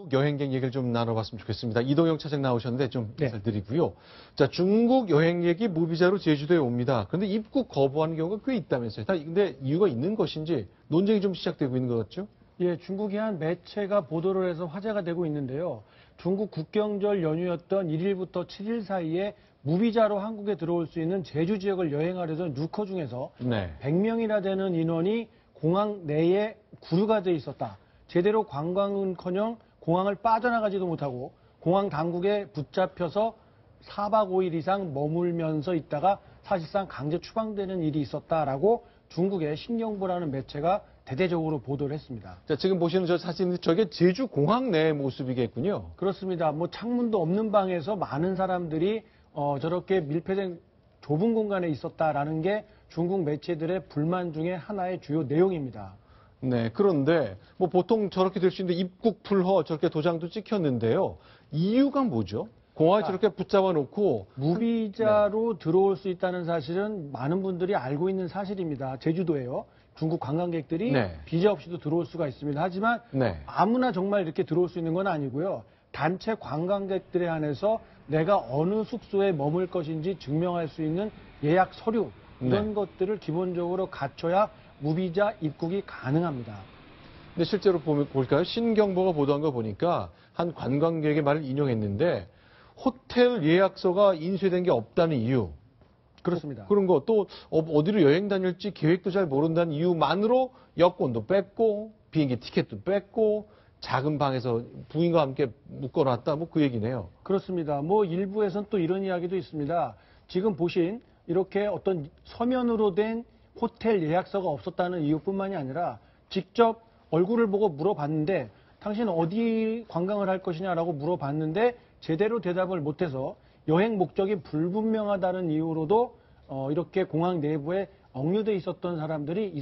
중국 여행객 얘기를 좀 나눠봤으면 좋겠습니다. 이동영 차장 나오셨는데 좀 인사를 드리고요. 자, 중국 여행객이 무비자로 제주도에 옵니다. 그런데 입국 거부하는 경우가 꽤 있다면서요. 근데 이유가 있는 것인지 논쟁이 좀 시작되고 있는 것 같죠? 예, 중국의 한 매체가 보도를 해서 화제가 되고 있는데요. 중국 국경절 연휴였던 1일부터 7일 사이에 무비자로 한국에 들어올 수 있는 제주 지역을 여행하려던 루커 중에서 100명이나 되는 인원이 공항 내에 구류가 돼 있었다. 제대로 관광은커녕 공항을 빠져나가지도 못하고 공항 당국에 붙잡혀서 4박 5일 이상 머물면서 있다가 사실상 강제 추방되는 일이 있었다라고 중국의 신경보라는 매체가 대대적으로 보도를 했습니다. 자, 지금 보시는 저 사진, 저게 제주 공항 내 모습이겠군요. 그렇습니다. 뭐 창문도 없는 방에서 많은 사람들이 저렇게 밀폐된 좁은 공간에 있었다라는 게 중국 매체들의 불만 중에 하나의 주요 내용입니다. 네, 그런데 뭐 보통 저렇게 될 수 있는데 입국 불허 저렇게 도장도 찍혔는데요. 이유가 뭐죠? 공항에 저렇게 붙잡아 놓고 무비자로 들어올 수 있다는 사실은 많은 분들이 알고 있는 사실입니다. 제주도에요. 중국 관광객들이 비자 없이도 들어올 수가 있습니다. 하지만 아무나 정말 이렇게 들어올 수 있는 건 아니고요. 단체 관광객들에 한해서 내가 어느 숙소에 머물 것인지 증명할 수 있는 예약 서류 이런 것들을 기본적으로 갖춰야 무비자 입국이 가능합니다. 근데 실제로 볼까요? 신경보가 보도한 거 보니까 한 관광객의 말을 인용했는데 호텔 예약서가 인쇄된 게 없다는 이유. 그렇습니다. 그런 거 또 어디로 여행 다닐지 계획도 잘 모른다는 이유만으로 여권도 뺐고 비행기 티켓도 뺐고 작은 방에서 부인과 함께 묶어놨다 뭐 그 얘기네요. 그렇습니다. 뭐 일부에서는 또 이런 이야기도 있습니다. 지금 보신 이렇게 어떤 서면으로 된 호텔 예약서가 없었다는 이유뿐만이 아니라 직접 얼굴을 보고 물어봤는데 당신 어디 관광을 할 것이냐라고 물어봤는데 제대로 대답을 못해서 여행 목적이 불분명하다는 이유로도 이렇게 공항 내부에 억류돼 있었던 사람들이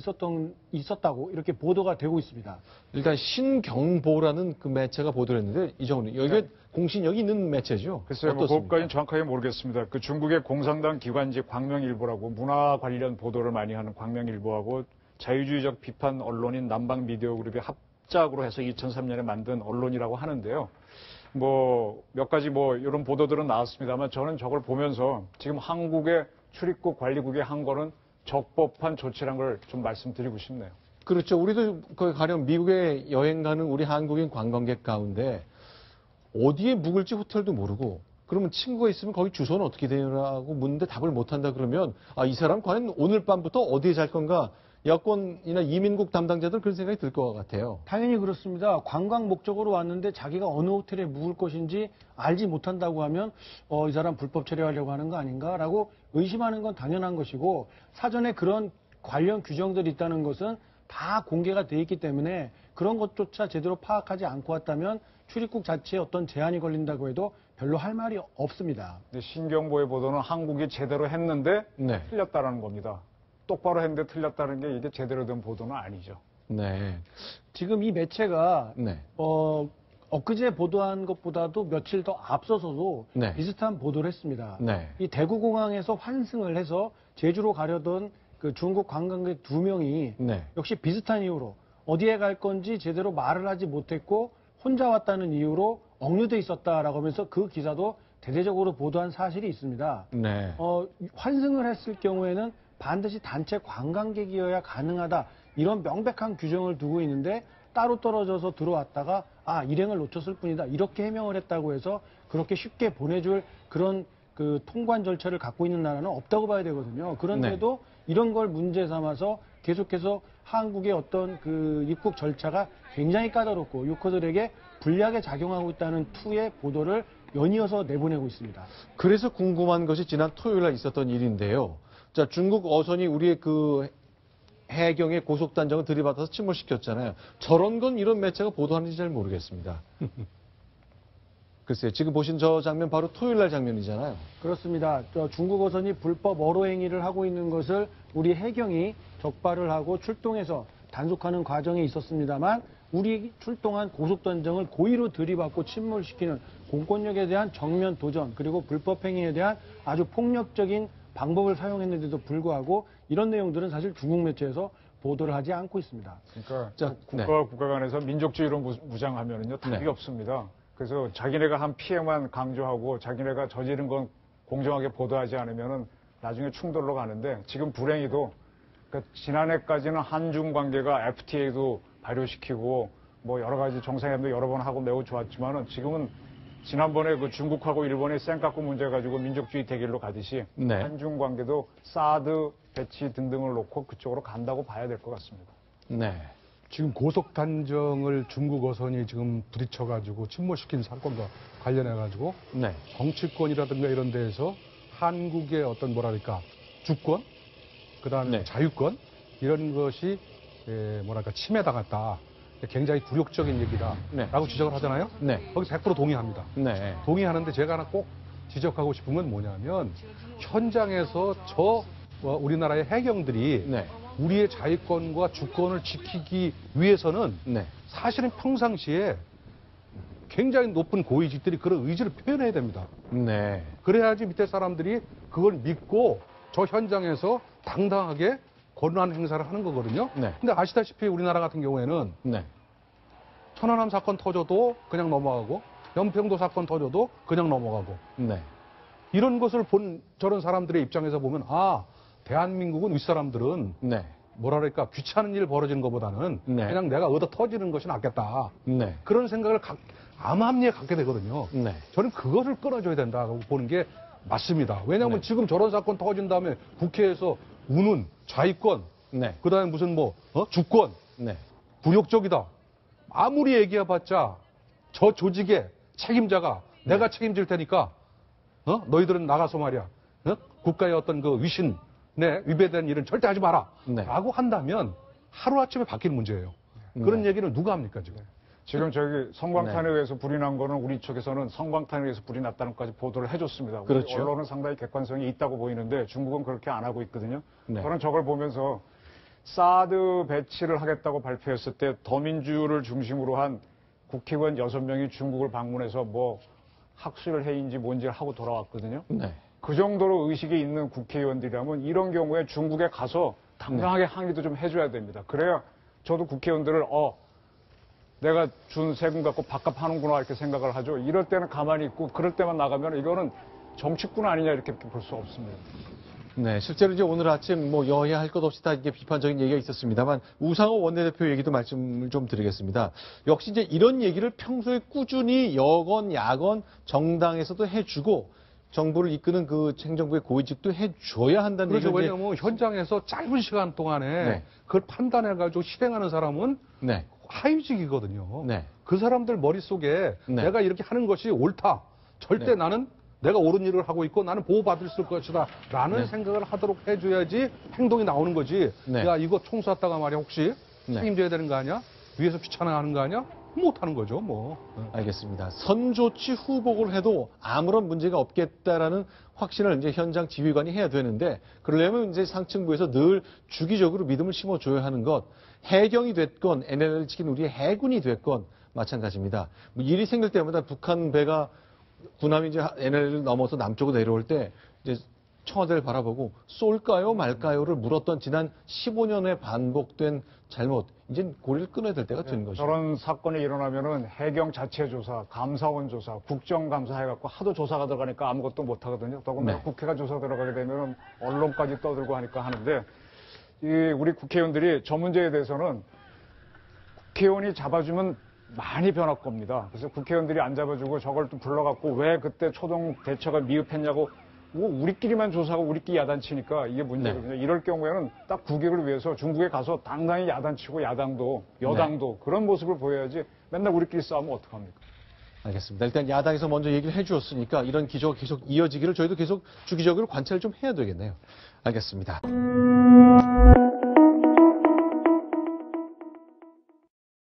있었다고 이렇게 보도가 되고 있습니다. 일단 신경보라는 그 매체가 보도를 했는데 이정훈 여기 공신력이 있는 매체죠? 글쎄요, 뭐 그것까지는 정확하게 모르겠습니다. 그 중국의 공산당 기관지 광명일보라고 문화 관련 보도를 많이 하는 광명일보하고 자유주의적 비판 언론인 남방 미디어 그룹이 합작으로 해서 2003년에 만든 언론이라고 하는데요. 뭐 몇 가지 뭐 이런 보도들은 나왔습니다만 저는 저걸 보면서 지금 한국의 출입국 관리국이 한 거는 적법한 조치란 걸 좀 말씀드리고 싶네요. 그렇죠. 우리도 가령 미국에 여행 가는 우리 한국인 관광객 가운데 어디에 묵을지 호텔도 모르고 그러면 친구가 있으면 거기 주소는 어떻게 되냐고 묻는데 답을 못한다 그러면 이 사람 과연 오늘 밤부터 어디에 잘 건가 여권이나 이민국 담당자들 그런 생각이 들 것 같아요. 당연히 그렇습니다. 관광 목적으로 왔는데 자기가 어느 호텔에 묵을 것인지 알지 못한다고 하면 이 사람 불법 체류하려고 하는 거 아닌가라고 의심하는 건 당연한 것이고 사전에 그런 관련 규정들이 있다는 것은 다 공개가 돼 있기 때문에 그런 것조차 제대로 파악하지 않고 왔다면 출입국 자체에 어떤 제한이 걸린다고 해도 별로 할 말이 없습니다. 신경보의 보도는 한국이 제대로 했는데 틀렸다라는 겁니다. 똑바로 했는데 틀렸다는 게 이게 제대로 된 보도는 아니죠. 네. 지금 이 매체가 엊그제 보도한 것보다도 며칠 더 앞서서도 비슷한 보도를 했습니다. 이 대구공항에서 환승을 해서 제주로 가려던 그 중국 관광객 2명이 역시 비슷한 이유로 어디에 갈 건지 제대로 말을 하지 못했고 혼자 왔다는 이유로 억류돼 있었다라고 하면서 그 기사도 대대적으로 보도한 사실이 있습니다. 환승을 했을 경우에는 반드시 단체 관광객이어야 가능하다. 이런 명백한 규정을 두고 있는데 따로 떨어져서 들어왔다가 일행을 놓쳤을 뿐이다. 이렇게 해명을 했다고 해서 그렇게 쉽게 보내줄 그런 그 통관 절차를 갖고 있는 나라는 없다고 봐야 되거든요. 그런데도 이런 걸 문제 삼아서 계속해서 한국의 어떤 그 입국 절차가 굉장히 까다롭고 유커들에게 불리하게 작용하고 있다는 투의 보도를 연이어서 내보내고 있습니다. 그래서 궁금한 것이 지난 토요일 날 있었던 일인데요. 자, 중국 어선이 우리의 그 해경의 고속단정을 들이받아서 침몰시켰잖아요. 저런 건 이런 매체가 보도하는지 잘 모르겠습니다. 글쎄요, 지금 보신 저 장면 바로 토요일 날 장면이잖아요. 그렇습니다. 중국 어선이 불법 어로 행위를 하고 있는 것을 우리 해경이 적발을 하고 출동해서 단속하는 과정에 있었습니다만 우리 출동한 고속단정을 고의로 들이받고 침몰시키는 공권력에 대한 정면 도전 그리고 불법 행위에 대한 아주 폭력적인 방법을 사용했는데도 불구하고 이런 내용들은 사실 중국 매체에서 보도를 하지 않고 있습니다. 그러니까 자, 국가와 국가 간에서 민족주의로 무장하면은요 답이 없습니다. 그래서 자기네가 한 피해만 강조하고 자기네가 저지른 건 공정하게 보도하지 않으면은 나중에 충돌로 가는데 지금 불행히도 그러니까 지난해까지는 한중 관계가 FTA도 발효시키고 뭐 여러 가지 정상회담도 여러 번 하고 매우 좋았지만은 지금은 지난번에 그 중국하고 일본의 쌩까꾸 문제 가지고 민족주의 대결로 가듯이 한중 관계도 사드 배치 등등을 놓고 그쪽으로 간다고 봐야 될 것 같습니다. 네. 지금 고속 단정을 중국 어선이 지금 부딪혀가지고 침몰시킨 사건과 관련해가지고 정치권이라든가 이런 데에서 한국의 어떤 뭐랄까 주권, 그다음에 자유권 이런 것이 뭐랄까 침해당했다. 굉장히 굴욕적인 얘기다라고 지적을 하잖아요. 거기 100% 동의합니다. 동의하는데 제가 하나 꼭 지적하고 싶은 건 뭐냐면 현장에서 우리나라의 해경들이 우리의 자유권과 주권을 지키기 위해서는 사실은 평상시에 굉장히 높은 고위직들이 그런 의지를 표현해야 됩니다. 그래야지 밑에 사람들이 그걸 믿고 저 현장에서 당당하게 권한 행사를 하는 거거든요. 근데 아시다시피 우리나라 같은 경우에는 천안함 사건 터져도 그냥 넘어가고 연평도 사건 터져도 그냥 넘어가고 이런 것을 본 저런 사람들의 입장에서 보면 대한민국은 윗사람들은 뭐랄까 귀찮은 일 벌어지는 것보다는 그냥 내가 얻어 터지는 것이 낫겠다. 그런 생각을 암암리에 갖게 되거든요. 저는 그것을 끊어줘야 된다고 보는 게 맞습니다. 왜냐하면 지금 저런 사건 터진 다음에 국회에서 우는 자위권, 그다음에 무슨 주권, 굴욕적이다. 아무리 얘기해봤자 저 조직의 책임자가 내가 책임질 테니까 너희들은 나가서 말이야 국가의 어떤 그 위신에 위배된 일은 절대 하지 마라 라고 한다면 하루아침에 바뀔 문제예요. 그런 얘기를 누가 합니까 지금? 지금 저기 성광탄에 의해서 불이 난 거는 우리 쪽에서는 성광탄에 의해서 불이 났다는 것까지 보도를 해줬습니다. 그렇죠. 언론은 상당히 객관성이 있다고 보이는데 중국은 그렇게 안 하고 있거든요. 저는 저걸 보면서 사드 배치를 하겠다고 발표했을 때 더민주를 중심으로 한 국회의원 6명이 중국을 방문해서 뭐 학술 회의인지 뭔지를 하고 돌아왔거든요. 그 정도로 의식이 있는 국회의원들이라면 이런 경우에 중국에 가서 당당하게 항의도 좀 해줘야 됩니다. 그래야 저도 국회의원들을 내가 준 세금 갖고 밥값 하는구나 이렇게 생각을 하죠. 이럴 때는 가만히 있고 그럴 때만 나가면 이거는 정치꾼 아니냐 이렇게 볼 수 없습니다. 실제로 이제 오늘 아침 여야 할 것 없이 다 이게 비판적인 얘기가 있었습니다만 우상호 원내대표 얘기도 말씀을 좀 드리겠습니다. 역시 이제 이런 얘기를 평소에 꾸준히 여건 야건 정당에서도 해주고 정부를 이끄는 그 행정부의 고위직도 해줘야 한다는 그렇죠. 얘기죠. 왜냐하면 현장에서 짧은 시간 동안에 그걸 판단해가지고 실행하는 사람은 하위직이거든요. 그 사람들 머릿속에 내가 이렇게 하는 것이 옳다. 절대 나는 내가 옳은 일을 하고 있고 나는 보호받을 것이다 라는 생각을 하도록 해줘야지 행동이 나오는 거지. 야 이거 총 쐈다가 말이야 혹시 책임져야 되는 거 아니야? 위에서 귀찮아하는 거 아니야? 못하는 거죠 뭐. 알겠습니다. 선조치 후복을 해도 아무런 문제가 없겠다라는 확신을 이제 현장 지휘관이 해야 되는데 그러려면 이제 상층부에서 늘 주기적으로 믿음을 심어줘야 하는 것. 해경이 됐건 NLL을 지킨 우리의 해군이 됐건 마찬가지입니다. 일이 생길 때마다 북한 배가 군함이 이제 NLL을 넘어서 남쪽으로 내려올 때 이제 청와대를 바라보고 쏠까요 말까요를 물었던 지난 15년에 반복된 잘못, 이제 고리를 끊어야 될 때가 된 것이죠. 저런 사건이 일어나면은 해경 자체 조사, 감사원 조사, 국정감사 해갖고 하도 조사가 들어가니까 아무것도 못 하거든요. 더군다나 국회가 조사 들어가게 되면은 언론까지 떠들고 하니까 하는데 우리 국회의원들이 저 문제에 대해서는 국회의원이 잡아주면 많이 변할 겁니다. 그래서 국회의원들이 안 잡아주고 저걸 또 불러갖고 왜 그때 초동 대처가 미흡했냐고 우리끼리만 조사하고 우리끼리 야단치니까 이게 문제거든요. 이럴 경우에는 딱 국익을 위해서 중국에 가서 당당히 야단치고 야당도 여당도 그런 모습을 보여야지 맨날 우리끼리 싸우면 어떡합니까? 알겠습니다. 일단 야당에서 먼저 얘기를 해주었으니까 이런 기조가 계속 이어지기를 저희도 계속 주기적으로 관찰을 좀 해야 되겠네요. 알겠습니다.